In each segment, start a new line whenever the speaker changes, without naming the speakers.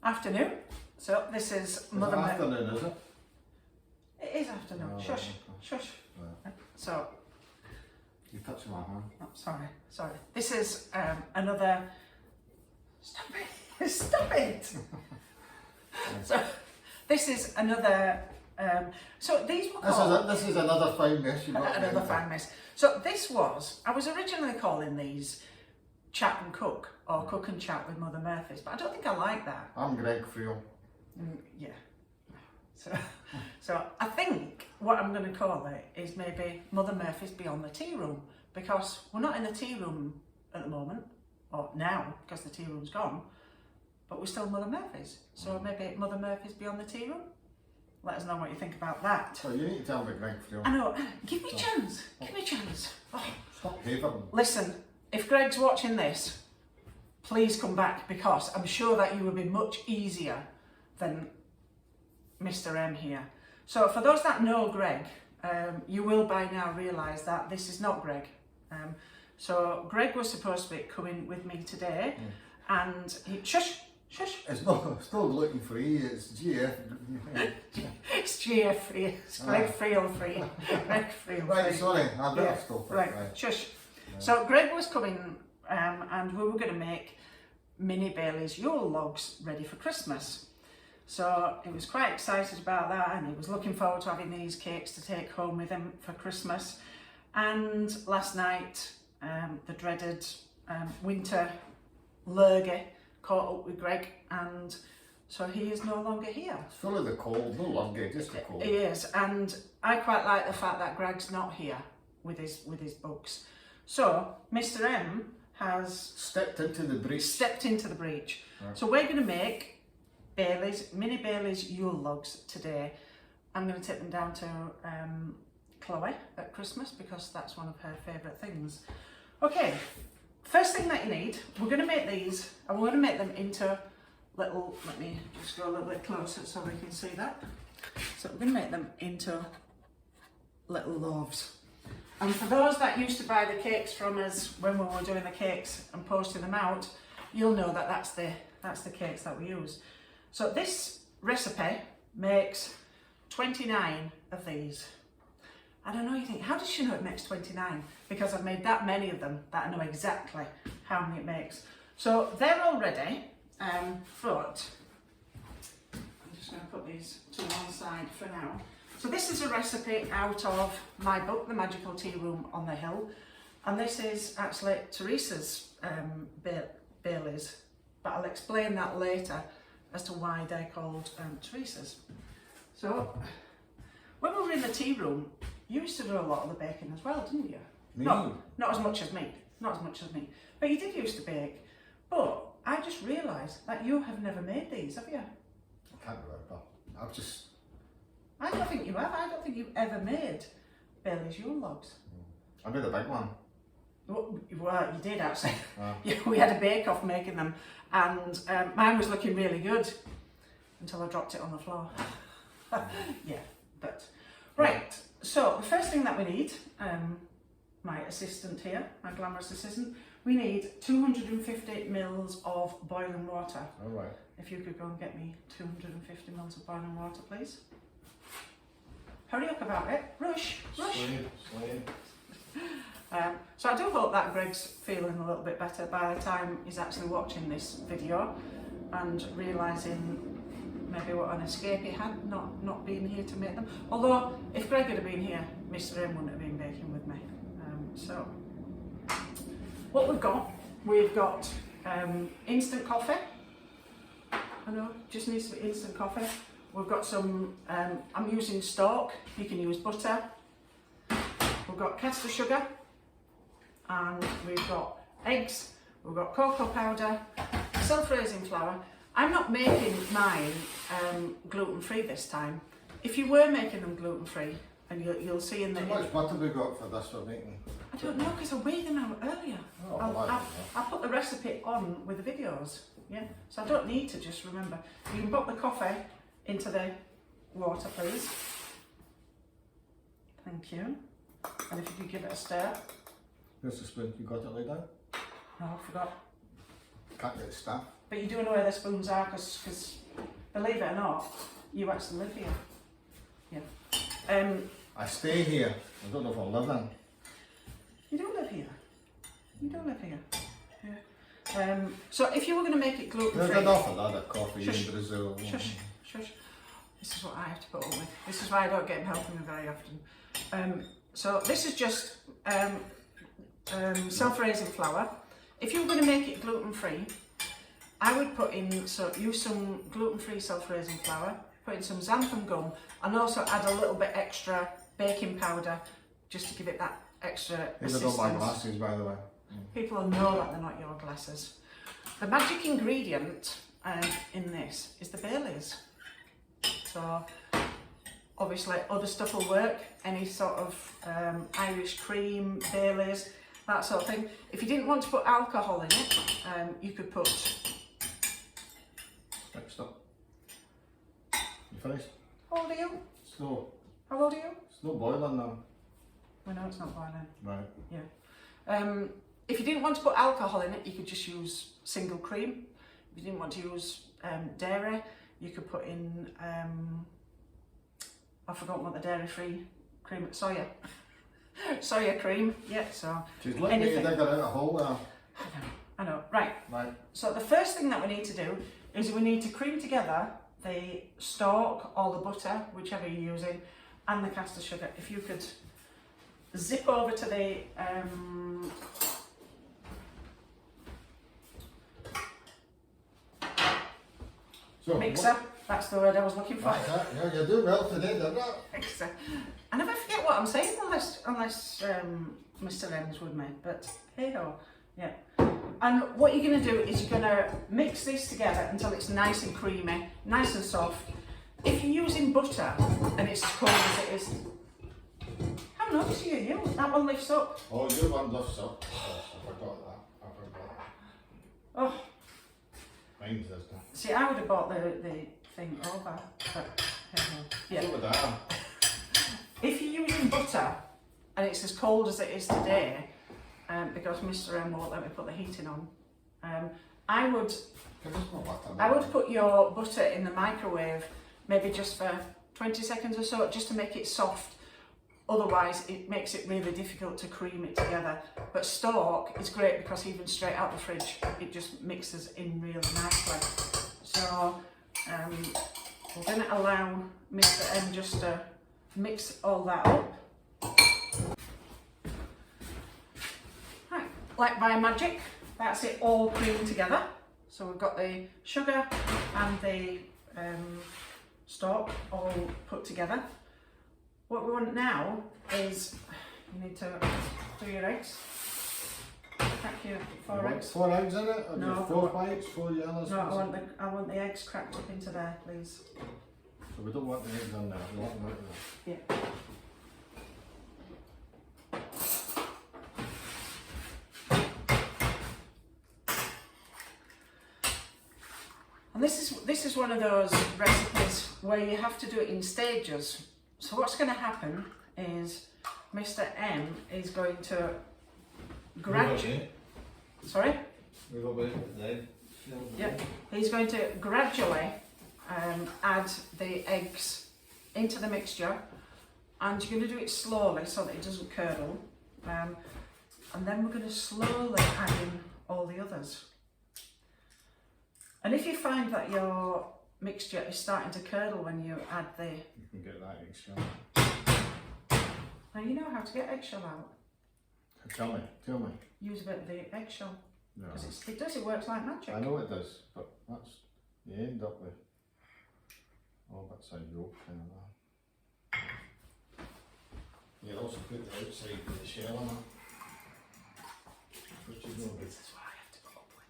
afternoon. So this is Mother
afternoon, is it?
It is afternoon.
Oh,
Shush,
right, okay.
shush.
Right.
So,
You touched my hand.
oh, sorry. This is another. Stop it! Stop it! So, this is another. So these were called.
This is another fine mess.
Another fine mess. So this was. I was originally calling these Chat and Cook or Cook and Chat with Mother Murphy's, but I don't think I like that.
I'm Greg Friel.
Yeah. So I think what I'm going to call it is maybe Mother Murphy's Beyond the Tea Room, because we're not in the tea room at the moment, or now because the tea room's gone, but we're still Mother Murphy's. So maybe Mother Murphy's Beyond the Tea Room. Let us know what you think about that.
So you need to tell me Greg Friel.
I know. Give me a chance. Give me a chance. Oh.
Stop havering.
Listen, if Greg's watching this, please come back, because I'm sure that you will be much easier than Mr. M here. So for those that know Greg, you will by now realise that this is not Greg. So Greg was supposed to be coming with me today, and he, shush.
It's not looking free, it's GF.
It's GF free, it's Greg Friel free. Greg Friel
Right,
free.
sorry, I better
Yeah,
stop it.
right, shush. So Greg was coming, and we were going to make Mini Baileys Yule Logs ready for Christmas. So he was quite excited about that, and he was looking forward to having these cakes to take home with him for Christmas. And last night, the dreaded winter lurgy caught up with Greg, and so he is no longer here.
It's full of the cold, no longer, just the cold.
He is, and I quite like the fact that Greg's not here with his books. So Mr. M has
Stepped into the breach. Right.
So we're going to make Mini Baileys Yule Logs today. I'm going to take them down to Chloe at Christmas, because that's one of her favourite things. Okay, first thing that you need, we're going to make these, and we're going to make them into little, let me just go a little bit closer so we can see that. So we're going to make them into little loaves. And for those that used to buy the cakes from us when we were doing the cakes and posting them out, you'll know that that's the cakes that we use. So this recipe makes 29 of these. I don't know, you think, how does she know it makes 29? Because I've made that many of them that I know exactly how many it makes. So they're all ready, but I'm just going to put these to one side for now. So this is a recipe out of my book, The Magical Tea Room on the Hill. And this is actually Teresa's Baileys, but I'll explain that later as to why they're called Teresa's. So when we were in the tea room, you used to do a lot of the baking as well, didn't you?
Me?
Not as much as me. Not as much as me. But you did used to bake. But I just realised that you have never made these, have you?
I can't remember.
I don't think you have. I don't think you've ever made Baileys Yule Logs.
I made a big one.
Well, you did actually.
Ah.
Yeah, we had a bake-off making them, and mine was looking really good until I dropped it on the floor. Yeah, but right. So the first thing that we need, my assistant here, my glamorous assistant, we need 250 mils of boiling water.
All right.
If you could go and get me 250 mils of boiling water, please. Hurry up about it. Rush.
Slave.
So I do hope that Greg's feeling a little bit better by the time he's actually watching this video and realising maybe what an escape he had not being here to make them. Although if Greg had been here, Mr. M wouldn't have been baking with me. So what we've got instant coffee. I know, just needs to be instant coffee. We've got some, I'm using stock, you can use butter. We've got caster sugar, and we've got eggs, we've got cocoa powder, self-raising flour. I'm not making mine gluten-free this time. If you were making them gluten-free, and you'll see in the...
How much butter we got for this we're making?
I don't know, because I weighed them out earlier.
Oh,
I'll put the recipe on with the videos, yeah? So I don't need to just remember. You can put the coffee into the water, please. Thank you. And if you could give it a stir.
Here's the spoon. You got it laid down?
No, I forgot.
Can't get the staff.
but you do know where the spoons are because believe it or not, you actually live here. Yeah.
I stay here. I don't know if I live in.
You do live here. You do live here. Yeah. So if you were going to make it gluten
There's
free.
enough of that coffee
Shush.
in Brazil.
Shush, shush. This is what I have to put up with. This is why I don't get him helping me very often. So this is just self-raising flour. If you were going to make it gluten free, I would put in, use some gluten free self-raising flour, put in some xanthan gum, and also add a little bit extra baking powder just to give it that extra
These are not my glasses, by the way.
People will know that they're not your glasses. The magic ingredient in this is the Baileys. So obviously other stuff will work, any sort of Irish cream, Baileys, that sort of thing. If you didn't want to put alcohol in it, you could put...
Stop. You finished?
How old are you?
Slow.
How old are you?
It's not boiling now.
I know it's not boiling.
Right.
Yeah. If you didn't want to put alcohol in it, you could just use single cream. If you didn't want to use dairy, you could put in, I've forgotten what the dairy-free cream, soya cream, yeah, so
She's letting me dig her out a hole there.
I know, right.
Right.
So the first thing that we need to do is we need to cream together the stalk or the butter, whichever you're using, and the caster sugar. If you could zip over to the
So,
mixer, that's the word I was looking for.
That's it. Yeah, you're doing well today, didn't it?
Mixer. I never forget what I'm saying unless Mr. Len's with me, but hey ho, yeah. And what you're going to do is you're going to mix this together until it's nice and creamy, nice and soft. If you're using butter and it's as cold as it is, how noisy are you? That one lifts up.
Oh, your one lifts up. Oh, I forgot that. I forgot that.
Oh,
Mine's this now.
see, I would have bought the thing over, but hey ho. Yeah.
So with that.
If you're using butter and it's as cold as it is today, because Mr. M won't let me put the heating on, I would put your butter in the microwave, maybe just for 20 seconds or so, just to make it soft. Otherwise, it makes it really difficult to cream it together. But stalk is great because even straight out the fridge, it just mixes in really nicely. So we're going to allow Mr. M just to mix all that up. Right, like by magic, that's it all creamed together. So we've got the sugar and the stalk all put together. What we want now is, you need to do your eggs. Crack your 4 eggs.
4 eggs in it? Or
No,
just 4 whites, 4 yellows?
No, I want the eggs cracked up into there, please.
So we don't want the eggs in there, we want them out there.
Yeah. And this is one of those recipes where you have to do it in stages. So what's going to happen is Mr. M is going to gradually. Sorry? Yep. He's going to gradually add the eggs into the mixture, and you're going to do it slowly so that it doesn't curdle. And then we're going to slowly add in all the others. And if you find that your mixture is starting to curdle when you add the...
You can get that eggshell.
Now you know how to get eggshell out.
Tell me.
Use a bit of the eggshell.
No.
Because it works like magic.
I know it does, but that's, you end up with all bits of yolk kind of that. You also put the outside of the shell in it. Which is no good.
This is what I have to put up with.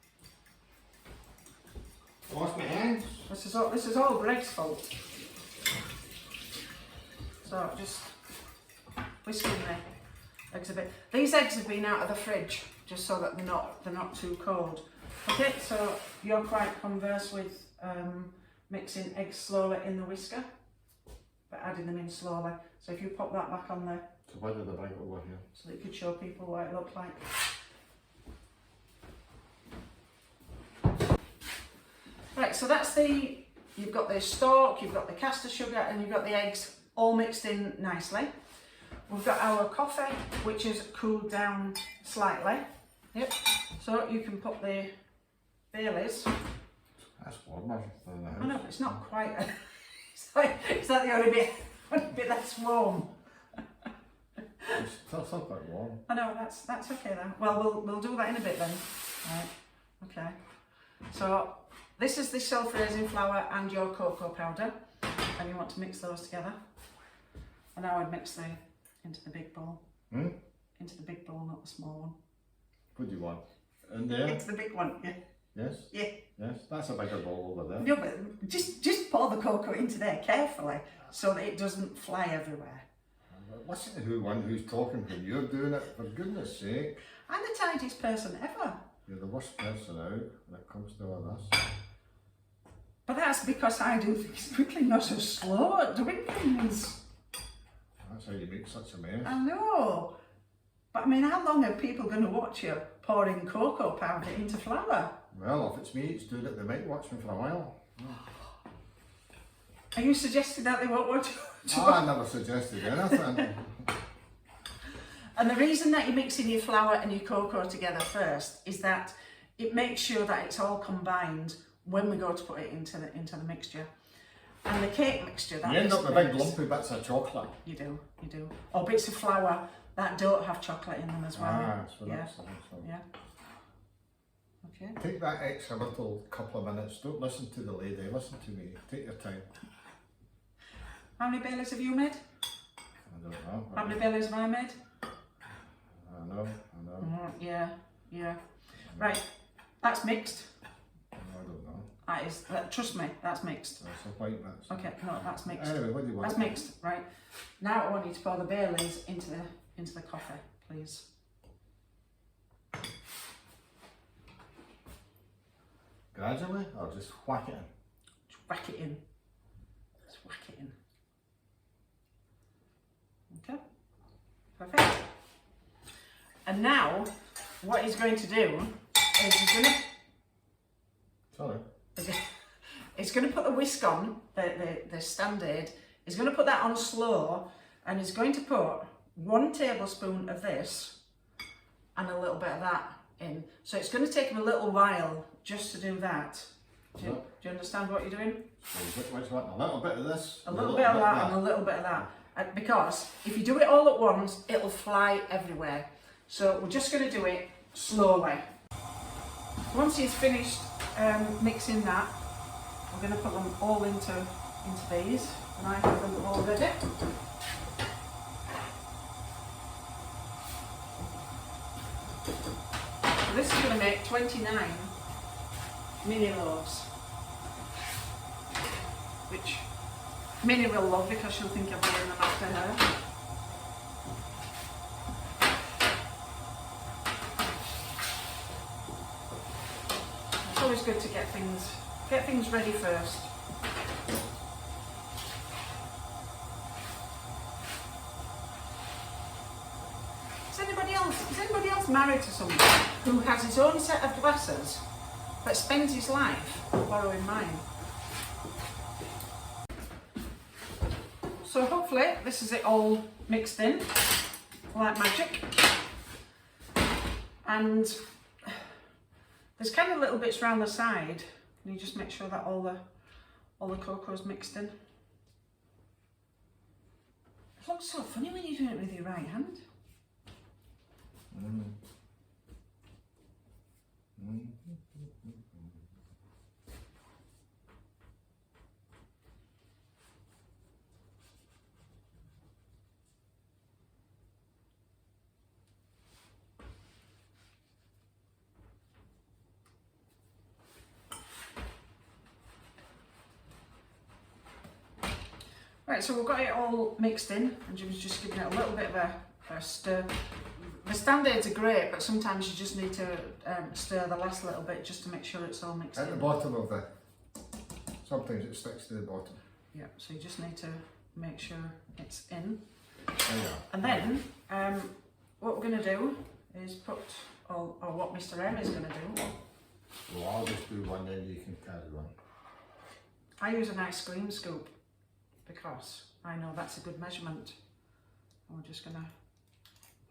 Wash my hands.
This is all Greg's fault. So just whisking the eggs a bit. These eggs have been out of the fridge just so that they're not too cold. Okay, so you're quite converse with mixing eggs slowly in the whisker, but adding them in slowly. So if you pop that back on there.
So why did I bring it over here?
So that you could show people what it looked like. Right, so that's you've got the stalk, you've got the caster sugar, and you've got the eggs all mixed in nicely. We've got our coffee, which has cooled down slightly. Yep, so you can put the Baileys.
That's warmer than the house.
I know, but it's not quite, it's like the only bit that's warm.
It's still quite warm.
I know, that's okay then. Well, we'll do that in a bit then. Right, okay. So this is the self-raising flour and your cocoa powder, and you want to mix those together. And I would mix into the big bowl. Into the big bowl, not the small one.
What do you want? In there?
Into the big one, yeah.
Yes?
Yeah.
Yes, that's a bigger bowl over there.
No, but just pour the cocoa into there carefully so that it doesn't fly everywhere.
Listen to who's talking when you're doing it, for goodness sake.
I'm the tidiest person ever.
You're the worst person out when it comes to all this.
But that's because I do things quickly, not so slow at doing things.
That's how you make such a mess.
I know. But I mean, how long are people going to watch you pouring cocoa powder into flour?
Well, if it's me, it's doing it, they might watch me for a while.
Are you suggesting that they won't watch you?
I never suggested anything.
And the reason that you're mixing your flour and your cocoa together first is that it makes sure that it's all combined when we go to put it into the mixture. And the cake mixture, that
You end up with big lumpy bits of chocolate.
You do. Or bits of flour that don't have chocolate in them as well.
So that's so.
Yeah. Okay.
Take that extra little couple of minutes. Don't listen to the lady, listen to me. Take your time.
How many Baileys have you made?
I don't know.
How many Baileys have I made?
I know.
Yeah. Right, that's mixed.
I don't know.
That is, trust me, that's mixed.
That's a white bit.
Okay, no, that's mixed.
Anyway, what do you want?
That's mixed, right. Now I want you to pour the Baileys into the coffee, please.
Gradually, or just whack it in?
Just whack it in. Just whack it in. Okay, perfect. And now, what he's going to do is he's going to put the whisk on, the standard. He's going to put that on slow, and he's going to put 1 tablespoon of this and a little bit of that in. So it's going to take him a little while just to do that. Do you understand what you're doing?
So which one? A little bit of this?
A little bit of that and a little bit of that. Because if you do it all at once, it'll fly everywhere. So we're just going to do it slowly. Once he's finished mixing that, we're going to put them all into these, and I have them all ready. So this is going to make 29 mini loaves, which Minnie will love because she'll think I've given them after her. It's always good to get things ready first. Is anybody else married to someone who has his own set of glasses but spends his life borrowing mine? So hopefully this is it all mixed in like magic. And there's kind of little bits around the side, and you just make sure that all the cocoa is mixed in. It looks so funny when you do it with your right hand. Right, so we've got it all mixed in, and Jim's just giving it a little bit of a stir. The standards are great, but sometimes you just need to stir the last little bit just to make sure it's all mixed in.
At the bottom of the, sometimes it sticks to the bottom.
Yeah, so you just need to make sure it's in.
There you are.
And then what we're going to do is put, or what Mr. M is going to do.
Well, I'll just do one, then you can carry on.
I use an ice cream scoop because I know that's a good measurement. And we're just going to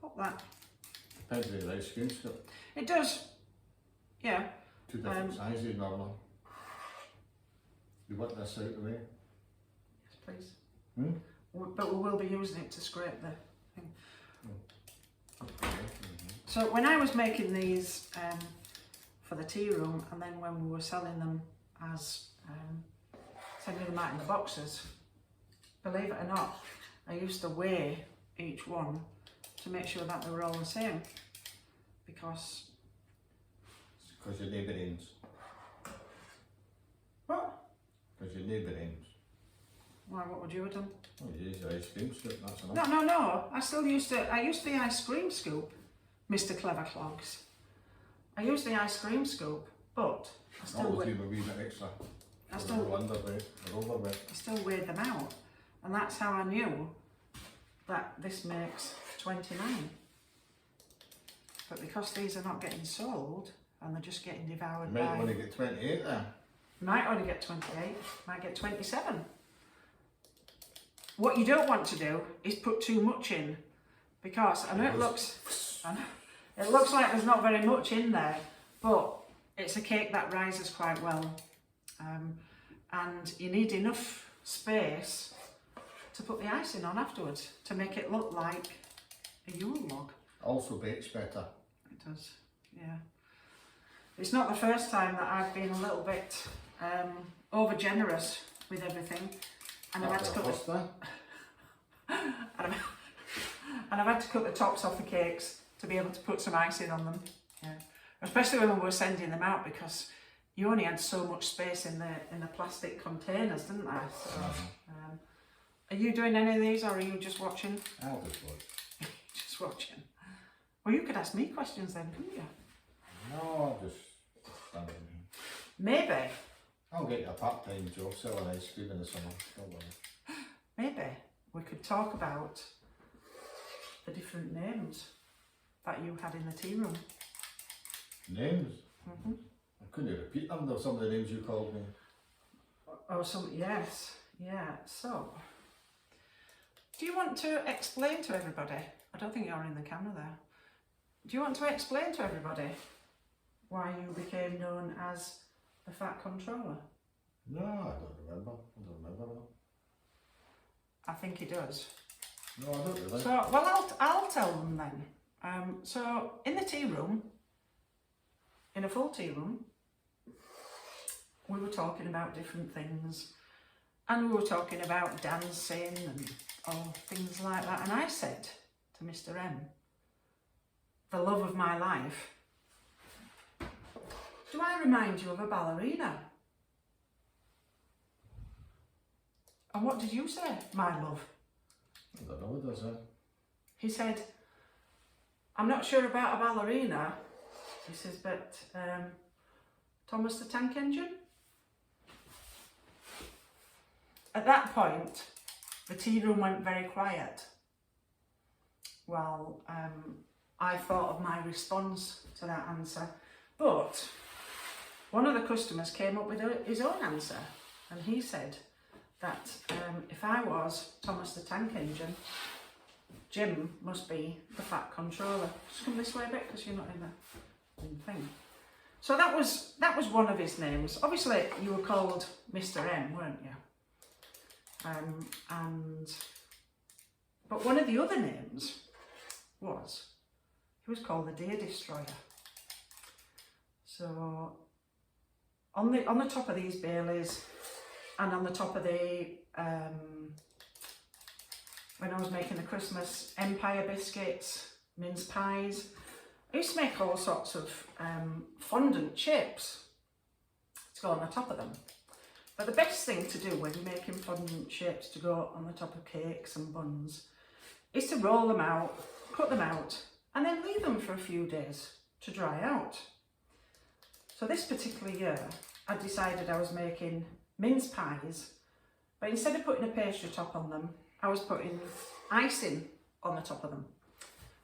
pop that.
Depends on the ice cream scoop.
It does, yeah.
Two different sizes normally. You want this out the way?
Yes, please.
Hmm?
But we will be using it to scrape the thing.
Okay.
So when I was making these for the tea room, and then when we were selling them as sending them out in the boxes, believe it or not, I used to weigh each one to make sure that they were all the same, because
your neighbour ends.
What?
Because your neighbour ends.
Why? What would you have done?
Well, you use your ice cream scoop, that's enough.
No. I used the ice cream scoop, Mr. Clever Clogs. I used the ice cream scoop, but I still
Always give a wee bit extra.
I still weighed them out, and that's how I knew that this makes 29. But because these are not getting sold and they're just getting devoured
You might only get 28 there.
Might only get 28, might get 27. What you don't want to do is put too much in, because I know it looks like there's not very much in there, but it's a cake that rises quite well, and you need enough space to put the icing on afterwards to make it look like a Yule log.
Also bakes better.
It does, yeah. It's not the first time that I've been a little bit over generous with everything, and I've had to cut and I've had to cut the tops off the cakes to be able to put some icing on them. Yeah. Especially when we were sending them out, because you only had so much space in the plastic containers, didn't I? So, are you doing any of these, or are you just watching?
I'll just watch.
Just watching. Well, you could ask me questions then, couldn't you?
No, I'll just stand in here.
Maybe.
I'll get you a part-time job selling ice cream in the summer. Don't worry.
Maybe we could talk about the different names that you had in the tea room.
Names? I couldn't repeat them though, some of the names you called me.
Oh, yes, yeah. So, do you want to explain to everybody? I don't think you're in the camera there. Do you want to explain to everybody why you became known as the Fat Controller?
No, I don't remember. No.
I think he does.
No, I don't really.
So, well, I'll tell them then. So, in the tea room, in a full tea room, we were talking about different things, and we were talking about dancing and all things like that. And I said to Mr. M, the love of my life, do I remind you of a ballerina? And what did you say, my love?
I don't know, does it?
He said, I'm not sure about a ballerina. He says, but Thomas the Tank Engine? At that point, the tea room went very quiet. Well, I thought of my response to that answer, but one of the customers came up with his own answer, and he said that if I was Thomas the Tank Engine, Jim must be the Fat Controller. Just come this way a bit, because you're not in the thing. So that was one of his names. Obviously, you were called Mr. M, weren't you? But one of the other names he was called the Deer Destroyer. So on the top of these Baileys, and on the top of the when I was making the Christmas Empire biscuits, mince pies, I used to make all sorts of fondant chips to go on the top of them. But the best thing to do when you're making fondant chips to go on the top of cakes and buns is to roll them out, cut them out, and then leave them for a few days to dry out. So this particular year, I decided I was making mince pies, but instead of putting a pastry top on them, I was putting icing on the top of them.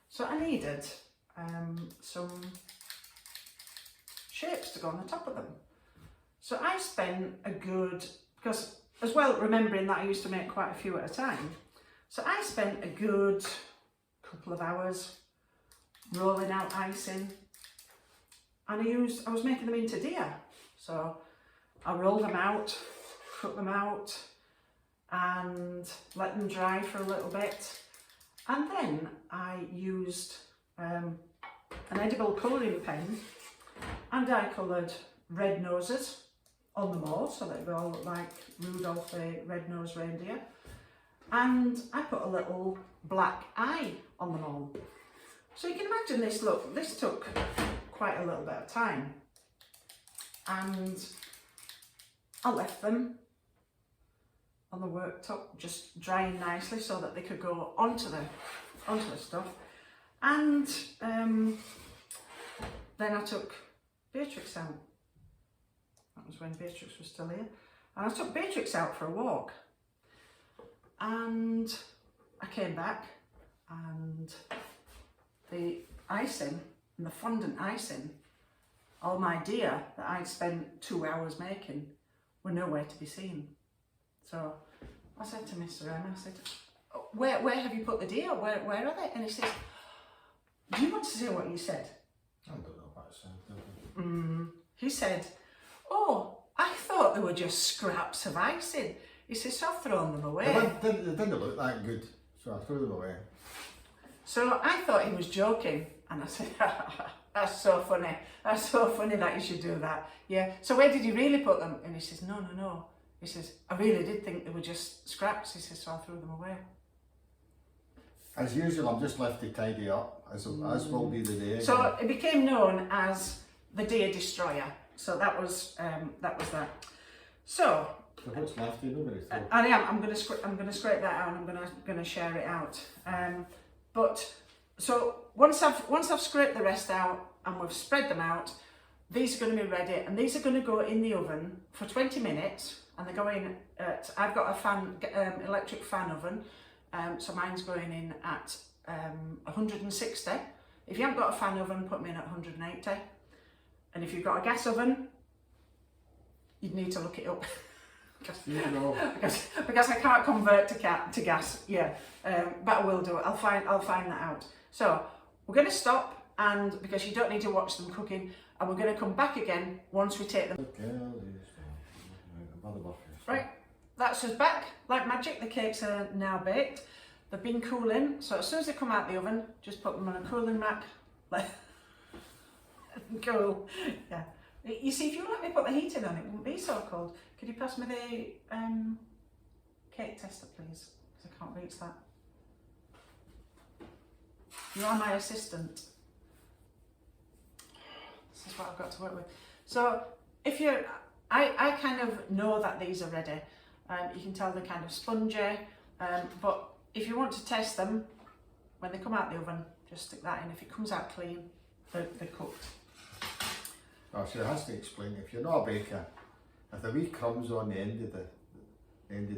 So I needed some shapes to go on the top of them. So I spent a good because as well, remembering that I used to make quite a few at a time, so I spent a good couple of hours rolling out icing, and I was making them into deer. So I rolled them out, cut them out, and let them dry for a little bit, and then I used an edible colouring pen, and I coloured red noses on them all so that they all look like Rudolph the Red-Nosed Reindeer, and I put a little black eye on them all. So you can imagine this look, this took quite a little bit of time, and I left them on the worktop just drying nicely so that they could go onto the stuff. And then I took Beatrix out. That was when Beatrix was still here. And I took Beatrix out for a walk. And I came back, and the icing, and the fondant icing, all my deer that I'd spent 2 hours making, were nowhere to be seen. So I said to Mr. M, I said, where have you put the deer? Where are they? And he says, do you want to say what you said?
I don't know what I said.
He said, oh, I thought they were just scraps of icing. He says, so I've thrown them away.
They didn't look that good, so I threw them away. So
I thought he was joking, and I said, that's so funny. That's so funny that you should do that. Yeah, so where did you really put them? And he says, no. He says, I really did think they were just scraps. He says, so I threw them away.
As usual, I'm just left to tidy up, as will be the day.
So it became known as the Deer Destroyer. So that was that. So
what's left? Nobody threw.
I am. I'm going to scrape that out, and I'm going to share it out. But so once I've scraped the rest out and we've spread them out, these are going to be ready, and these are going to go in the oven for 20 minutes. And they're going at, I've got a electric fan oven, so mine's going in at 160. If you haven't got a fan oven, put them in at 180. And if you've got a gas oven, you'd need to look it up. because I can't convert to gas, yeah. But I will do it. I'll find that out. So we're going to stop, and because you don't need to watch them cooking, and we're going to come back again once we take them. Right, that's us back like magic. The cakes are now baked. They've been cooling, so as soon as they come out the oven, just put them on a cooling rack. Cool. Yeah. You see, if you let me put the heating on, it wouldn't be so cold. Could you pass me the cake tester, please? Because I can't reach that. You are my assistant. This is what I've got to work with. So if you're, I kind of know that these are ready. You can tell they're kind of spongy, but if you want to test them, when they come out the oven, just stick that in. If it comes out clean, they're cooked.
Oh, so it has to explain, if you're not a baker, if the wee crumbs on the end of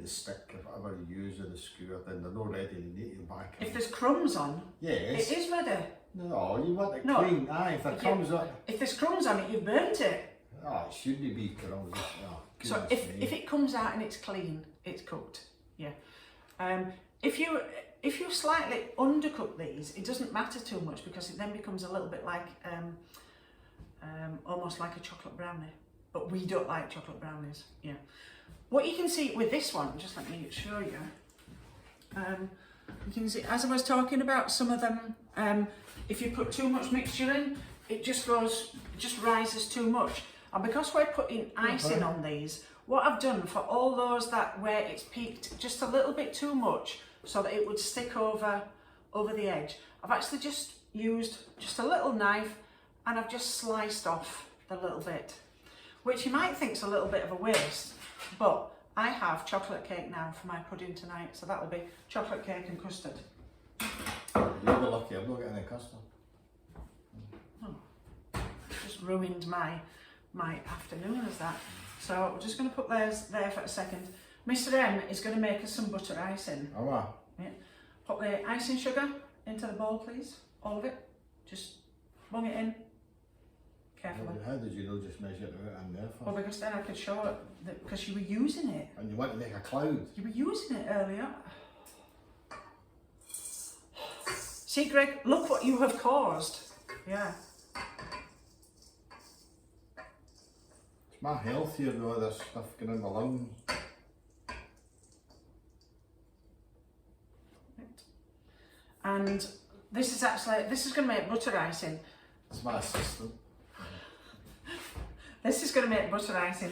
the stick, if whatever you use in the skewer, then they're not ready, you need to back
If there's crumbs on,
yes.
It is ready.
No, you want it clean. Aye, if there crumbs on.
If there's crumbs on it, you've burnt it.
Oh, it shouldn't be crumbs. Oh,
so if it comes out and it's clean, it's cooked. Yeah. If you slightly undercook these, it doesn't matter too much, because it then becomes a little bit like almost like a chocolate brownie. But we don't like chocolate brownies. Yeah. What you can see with this one, just let me show you. You can see, as I was talking about, some of them, if you put too much mixture in, it just rises too much. And because we're putting icing on these, what I've done for all those that where it's peaked just a little bit too much, so that it would stick over the edge, I've actually just used just a little knife, and I've just sliced off the little bit, which you might think is a little bit of a waste, but I have chocolate cake now for my pudding tonight, so that will be chocolate cake and custard.
You'll be lucky, I'm not getting any custard.
Oh, just ruined my afternoon as that. So we're just going to put theirs there for a second. Mr. M is going to make us some butter icing.
Oh wow.
Yeah. Put the icing sugar into the bowl, please. All of it. Just bung it in. carefully.
How did you know just measure it out in there for?
Well, because then I could show it, because you were using it.
And you want to make a cloud.
You were using it earlier. See, Greg, look what you have caused. Yeah.
It's my health here with all this stuff going in my lungs.
And this is going to make butter icing.
It's my assistant.
This is going to make butter icing.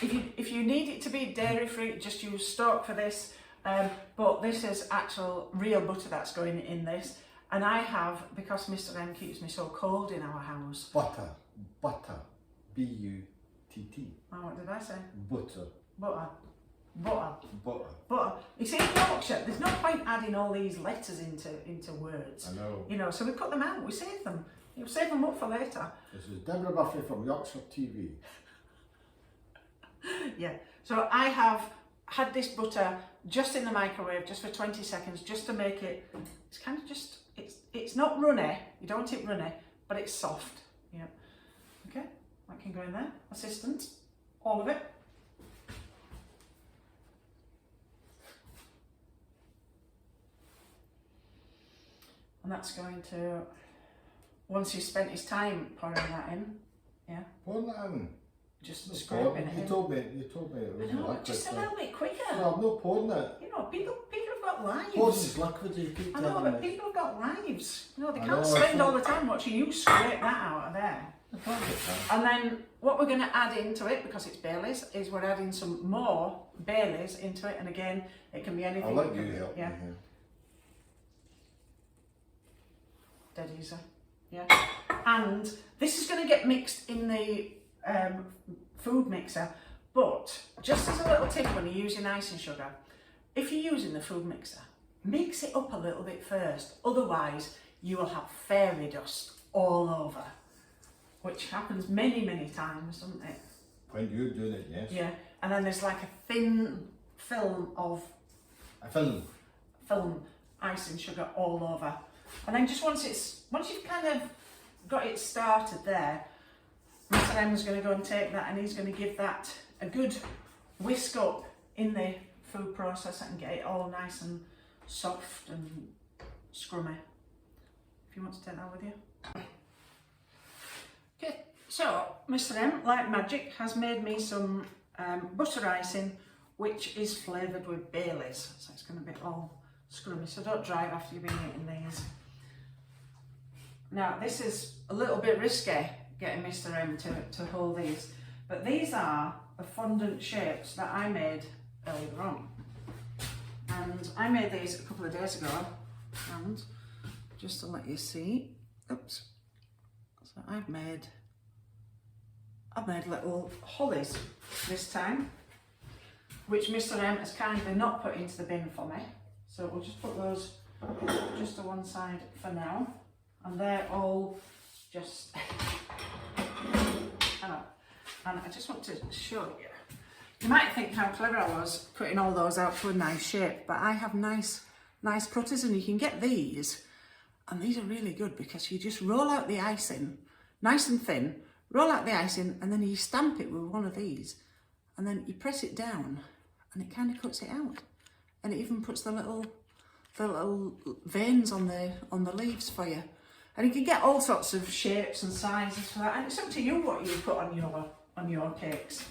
If you need it to be dairy free, just use stock for this. But this is actual real butter that's going in this. And I have, because Mr. M keeps me so cold in our house.
Butter. B-U-T-T.
Oh, what did I say?
Butter.
Butter. You see, in Yorkshire, there's no point adding all these letters into words.
I know.
You know, so we cut them out, we save them. You save them up for later.
This is Deborah Buffy from Yorkshire TV.
Yeah, so I have had this butter just in the microwave, just for 20 seconds, just to make it, it's kind of just, it's not runny, you don't want it runny, but it's soft. Yeah. Okay, that can go in there. Assistant, all of it. And that's going to, once you've spent his time pouring that in, yeah.
Pouring that in?
Just scraping it in.
You told me it was
No,
liquid.
just a little bit quicker.
No, I'm not pouring it.
You know, people have got lives.
Pouring is liquid, you keep
I know,
telling
but
me.
people have got lives. You know, they
I
can't
know,
spend all the time watching you scrape that out of there.
I can't get that.
And then what we're going to add into it, because it's Baileys, is we're adding some more Baileys into it. And again, it can be anything.
I'll let you help
yeah.
me here.
Dead easy. Yeah. And this is going to get mixed in the food mixer. But just as a little tip when you're using icing sugar, if you're using the food mixer, mix it up a little bit first. Otherwise, you will have fairy dust all over, which happens many, many times, doesn't it?
When you're doing it, yes.
Yeah. And then there's like a thin film of film icing sugar all over. And then just once you've kind of got it started there, Mr. M's going to go and take that and he's going to give that a good whisk up in the food processor and get it all nice and soft and scrummy. If you want to take that with you. Okay, so Mr. M, like magic, has made me some butter icing which is flavoured with Baileys. So it's going to be all scrummy, so don't drive after you've been eating these. Now this is a little bit risky getting Mr. M to hold these, but these are the fondant shapes that I made earlier on. And I made these a couple of days ago, and just to let you see, oops, so I've made little hollies this time, which Mr. M has kindly not put into the bin for me. So we'll just put those just to one side for now. And they're all just, and I just want to show you. You might think how clever I was putting all those out to a nice shape, but I have nice cutters, and you can get these, and these are really good because you just roll out the icing, nice and thin, roll out the icing, and then you stamp it with one of these, and then you press it down, and it kind of cuts it out, and it even puts the little veins on the leaves for you. And you can get all sorts of shapes and sizes for that, and it's up to you what you put on your cakes.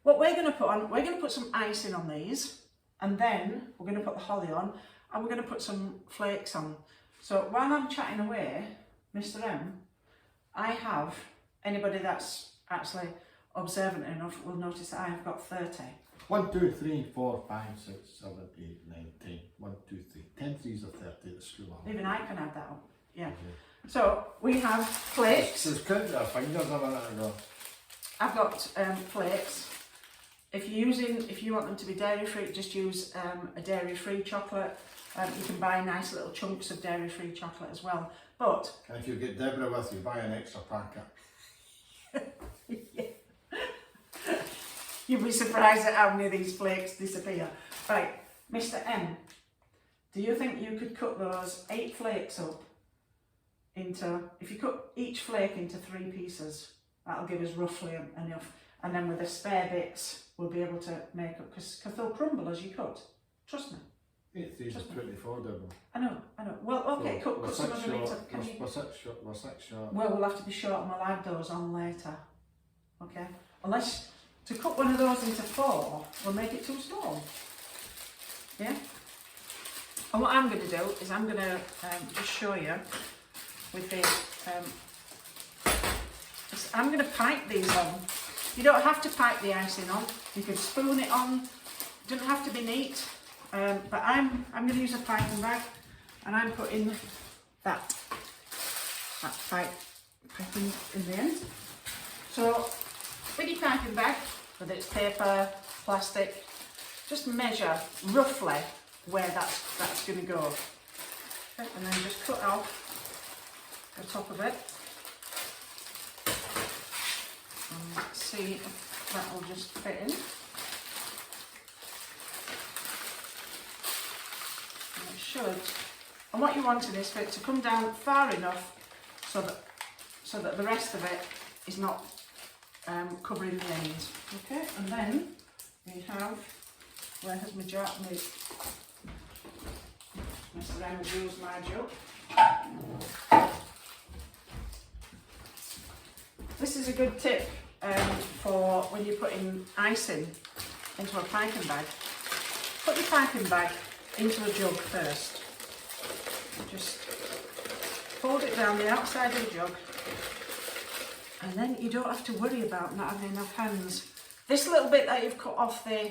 What we're going to put on, we're going to put some icing on these, and then we're going to put the holly on, and we're going to put some flakes on. So while I'm chatting away, Mr. M, I have, anybody that's actually observant enough will notice that I have got 30.
1, 2, 3, 4, 5, 6, 7, 8, 9, 10. 1, 2, 3. 10 threes are 30 at school.
Even I can add that up. Yeah. So we have flakes.
Just counting our fingers a minute ago.
I've got flakes. If you want them to be dairy free, just use a dairy free chocolate. You can buy nice little chunks of dairy free chocolate as well. But
and if you get Deborah with you, buy an extra packet.
yeah. You'll be surprised at how many of these flakes disappear. Right, Mr. M, do you think you could cut those 8 flakes up into, if you cut each flake into 3 pieces, that'll give us roughly enough. And then with the spare bits, we'll be able to make up, because they'll crumble as you cut. Trust me.
8 these are 24, Deborah.
I know. Well, okay,
So
cut some of them into.
We're 6 short.
Well, we'll have to be short and we'll add those on later. Okay? Unless, to cut one of those into 4 will make it too small. Yeah? And what I'm going to do is I'm going to just show you with the, I'm going to pipe these on. You don't have to pipe the icing on. You can spoon it on. It doesn't have to be neat. But I'm going to use a piping bag, and I'm putting that piping in the end. So with your piping bag, whether it's paper, plastic, just measure roughly where that's going to go. Okay, and then just cut off the top of it. And see if that will just fit in. And it should. And what you want is for it to come down far enough so that the rest of it is not covering the ends. Okay, and then we have, where has my jar? Mr. M has used my jug. This is a good tip for when you're putting icing into a piping bag. Put your piping bag into a jug first. Just fold it down the outside of the jug, and then you don't have to worry about not having enough hands. This little bit that you've cut off the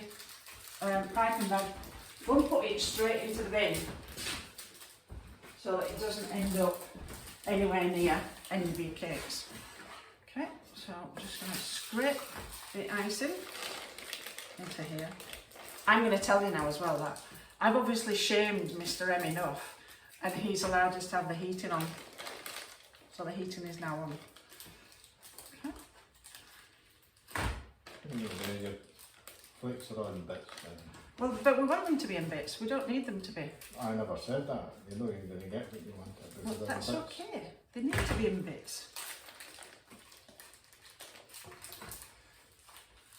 piping bag, won't put it straight into the bin so that it doesn't end up anywhere near any of your cakes. Okay, so I'm just going to scrape the icing into here. I'm going to tell you now as well that I've obviously shamed Mr. M enough, and he's allowed us to have the heating on. So the heating is now on.
Okay. Your flakes are on bits then.
Well, but we want them to be in bits. We don't need them to be.
I never said that. You know you're going to get what you want.
Well, that's okay. They need to be in bits.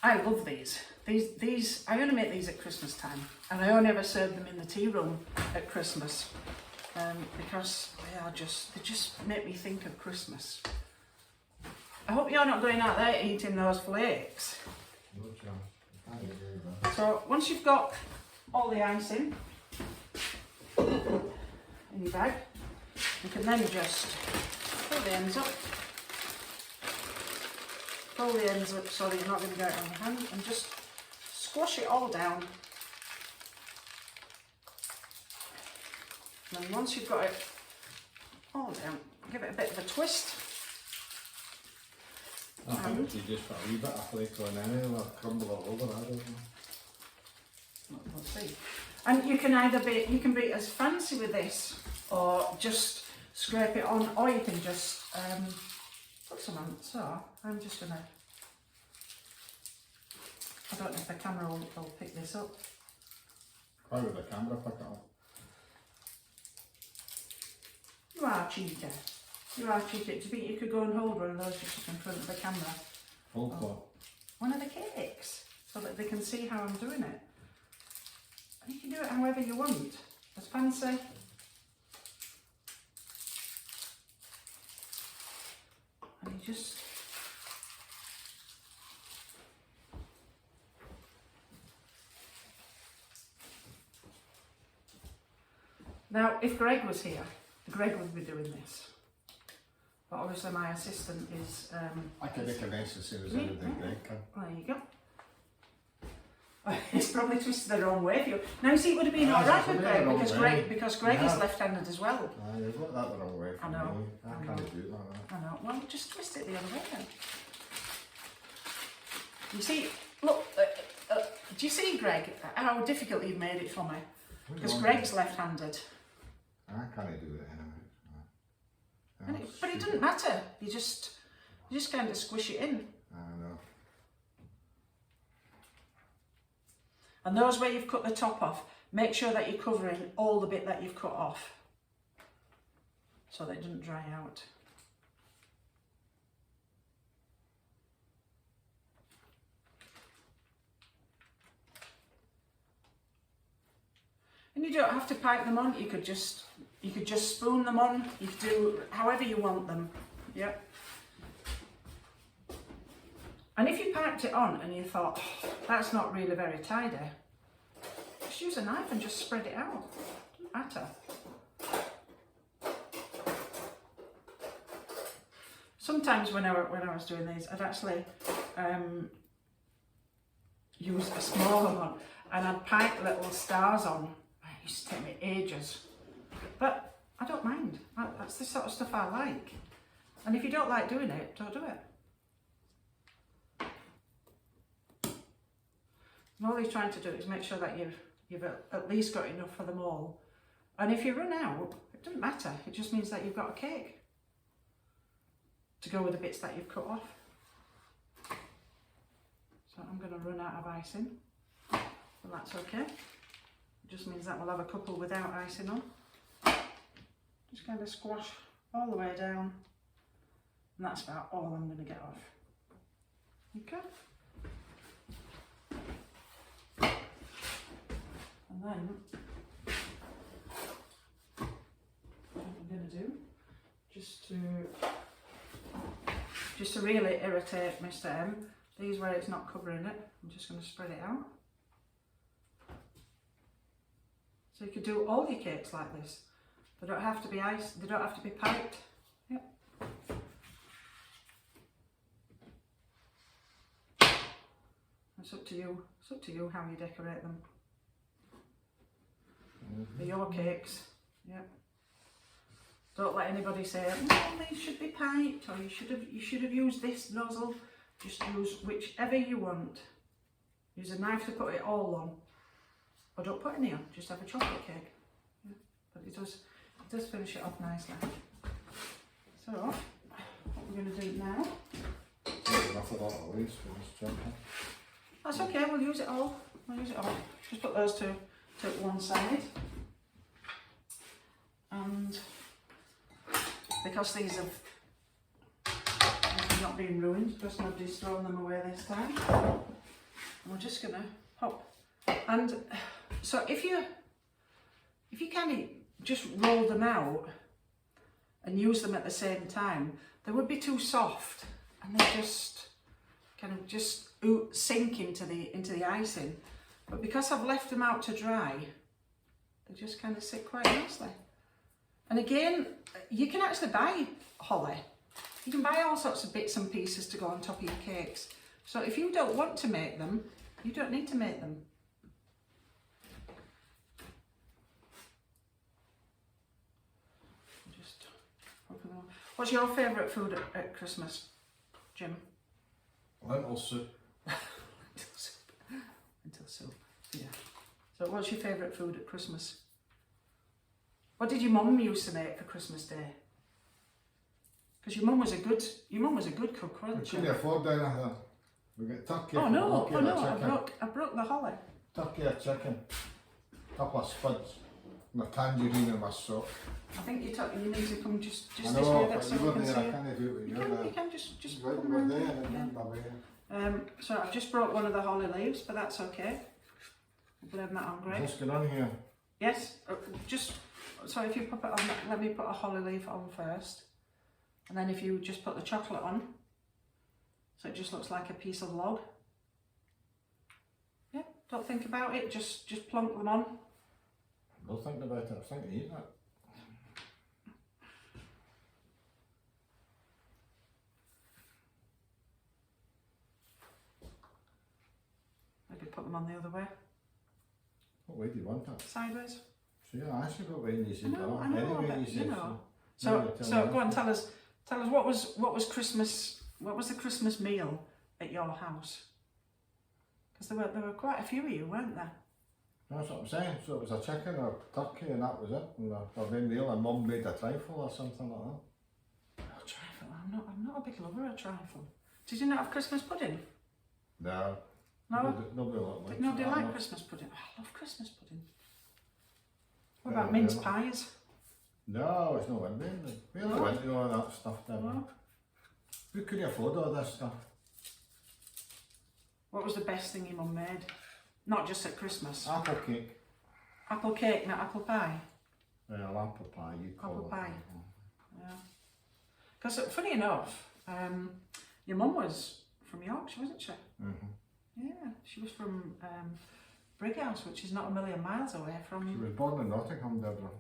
I love these. These, I only make these at Christmas time, and I only ever serve them in the tea room at Christmas, because they just make me think of Christmas. I hope you're not going out there eating those flakes.
No chance. I can't agree with that.
So once you've got all the icing in your bag, you can then just pull the ends up. Pull the ends up so that you're not going to get it on your hand, and just squash it all down. And then once you've got it all down, give it a bit of a twist.
I think you just put a wee bit of flake on anyway, it'll crumble all over, I don't know.
We'll see. And you can be as fancy with this, or just scrape it on, or you can just put some on. So I'm just gonna, I don't know if the camera will pick this up.
Why would the camera pick it up?
You are cheeky. You are cheeky. Do you think you could go and hold one of those just in front of the camera?
Hold what?
One of the cakes, so that they can see how I'm doing it. And you can do it however you want. As fancy. And you just... Now, if Greg was here, Greg would be doing this. But obviously my assistant is...
I can make a mess as soon as anything Greg can.
There you go. It's probably twisted the wrong way for you. Now you see, it would have been alright with Greg, because Greg is left-handed as well.
You've got that the wrong way for
I know.
me. I can't do that.
I know. Well, just twist it the other way then. You see, look, do you see, Greg, how difficult you've made it for me? Because Greg's left-handed.
I can't do it anyway.
But it doesn't matter. You just kind of squish it in.
I know.
And those where you've cut the top off, make sure that you're covering all the bit that you've cut off. so that it doesn't dry out. And you don't have to pipe them on, you could just spoon them on, you could do however you want them. Yep. And if you piped it on and you thought, oh, that's not really very tidy, just use a knife and just spread it out. Doesn't matter. Sometimes when I was doing these, I'd actually use a smaller one and I'd pipe little stars on. It used to take me ages, but I don't mind. That's the sort of stuff I like. And if you don't like doing it, don't do it. And all you're trying to do is make sure that you've at least got enough for them all. And if you run out, it doesn't matter. It just means that you've got a cake to go with the bits that you've cut off. So I'm going to run out of icing, but that's okay. It just means that we'll have a couple without icing on. Just kind of squash all the way down, and that's about all I'm going to get off. Okay. And then what I'm going to do, just to really irritate Mr. M, these where it's not covering it, I'm just going to spread it out. So you could do all your cakes like this. They don't have to be iced, they don't have to be piped. Yep. It's up to you. It's up to you how you decorate them. They're your cakes. Yep. Don't let anybody say, oh, they should be piped, or you should have used this nozzle. Just use whichever you want. Use a knife to put it all on. Or don't put any on, just have a chocolate cake. Yeah. But it does finish it off nicely. So, what we're going to do now.
Enough of that at least for this chocolate.
That's okay, we'll use it all. We'll use it all. Just put those two to one side. And because these have not been ruined, because nobody's thrown them away this time, we're just going to pop. And so if you kind of just roll them out and use them at the same time, they would be too soft and they just kind of just sink into the icing. But because I've left them out to dry, they just kind of sit quite nicely. And again, you can actually buy holly. You can buy all sorts of bits and pieces to go on top of your cakes. So if you don't want to make them, you don't need to make them. Just open them. What's your favourite food at Christmas, Jim?
Lentil soup.
Lentil soup. Lentil soup. Yeah. So what's your favourite food at Christmas? What did your mum used to make for Christmas Day? Because your mum was a good cook, wasn't she?
We couldn't afford anything. We get turkey.
Oh no! I broke the holly.
Turkey or chicken. Couple of spuds. And a tangerine in my sock.
I think you need to come just
I
this
know,
way,
but
so
you
we
were
can see
there, I
it.
can't do it when you're there.
You can just
Right,
come
you were
round
there
there.
and
Yeah.
then my way.
So I've just brought one of the holly leaves, but that's okay. Blame that on Greg.
What's going on here?
Yes, so if you pop it on, let me put a holly leaf on first, and then if you just put the chocolate on, so it just looks like a piece of log. Yeah, don't think about it, just plonk them on.
I'm not thinking about it, I'm thinking of eating it.
Maybe put them on the other way,
What way do you want it?
sideways.
So yeah, I asked you what way you said
I know,
anyway
but
you said
you know.
so.
So go on, tell us what was Christmas? What was the Christmas meal at your house? Because there were quite a few of you, weren't there?
That's what I'm saying. So it was a chicken or turkey and that was it. And a main meal and mum made a trifle or something like that.
Oh, trifle! I'm not a big lover of trifle. Did you not have Christmas pudding?
No.
No.
Nobody likes
Did nobody
that
like
much.
Christmas pudding? Oh, I love Christmas pudding. What
Yeah,
about mince
yeah.
pies?
No, it's not windy. We only went to all that stuff, didn't we?
No.
Who could afford all this stuff?
What was the best thing your mum made? Not just at Christmas.
Apple cake.
Apple cake, not apple pie.
Well, apple pie, you call
Apple
it.
pie. Yeah. Because funny enough, your mum was from Yorkshire, wasn't she? Yeah, she was from Brighouse, which is not a million miles away from.
She was born in Nottingham, Deborah.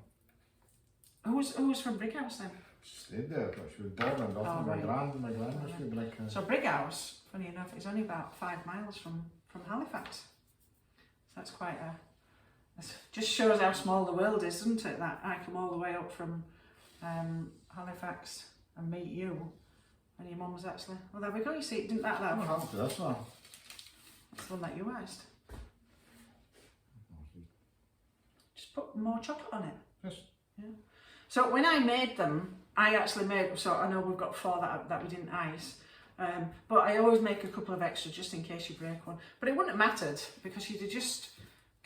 Who was from Brighouse then?
She stayed there, but she was born in Nottingham.
right.
My grand was from Brighouse.
So Brighouse, funny enough, is only about 5 miles from Halifax. So that's quite a. It just shows how small the world is, doesn't it? That I come all the way up from Halifax and meet you, and your mum was actually. Well, there we go. You see, didn't that?
What happened to this one?
That's the one that you iced. Just put more chocolate on it.
Yes.
Yeah. So when I made them, I actually made. So I know we've got 4 that we didn't ice. But I always make a couple of extra just in case you break one. But it wouldn't have mattered because you'd have just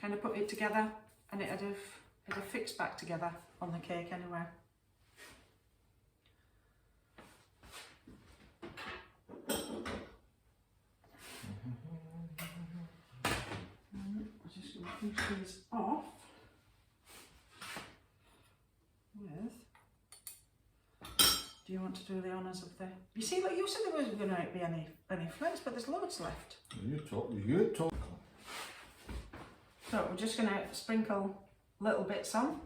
kind of put it together and it'd have fixed back together on the cake anyway. I'm just going to finish these off with. Do you want to do the honours of the? You see, like you said, there wasn't going to be any flakes, but there's loads left.
You talk.
So we're just going to sprinkle little bits on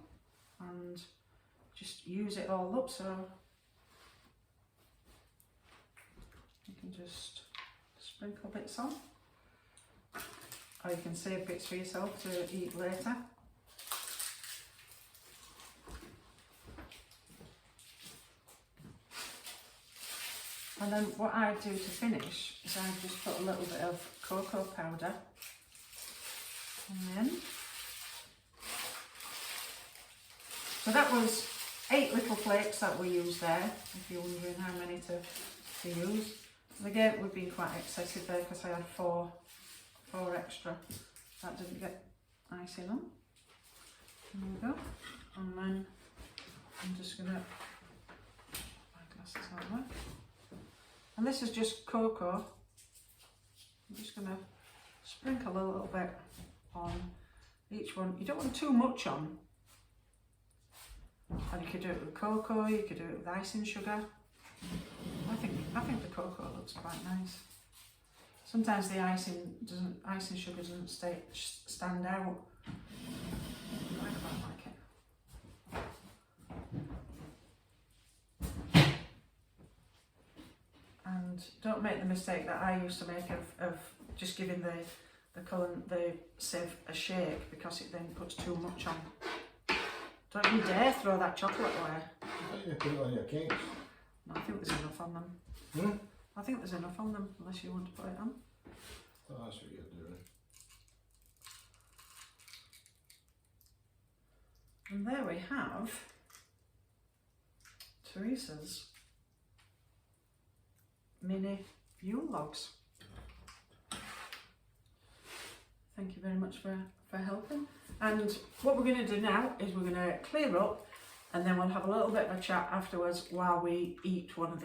and just use it all up. So you can just sprinkle bits on, or you can save bits for yourself to eat later. And then what I do to finish is I just put a little bit of cocoa powder. And then, so that was 8 little flakes that we used there, if you're wondering how many to use. And again, we've been quite excessive there because I had 4 extra that didn't get icing on. There we go. And then I'm just going to, my glasses aren't there. And this is just cocoa. I'm just going to sprinkle a little bit on each one. You don't want too much on. And you could do it with cocoa, you could do it with icing sugar. I think the cocoa looks quite nice. Sometimes the icing sugar doesn't stand out. I quite like it. And don't make the mistake that I used to make of just giving the sieve a shake because it then puts too much on. Don't you dare throw that chocolate away.
You put it on your cakes.
No, I think there's enough on them. I think there's enough on them unless you want to put it on.
Oh, that's what you're doing.
And there we have Teresa's mini Yule logs. Thank you very much for helping. And what we're going to do now is we're going to clear up and then we'll have a little bit of a chat afterwards while we eat one of these.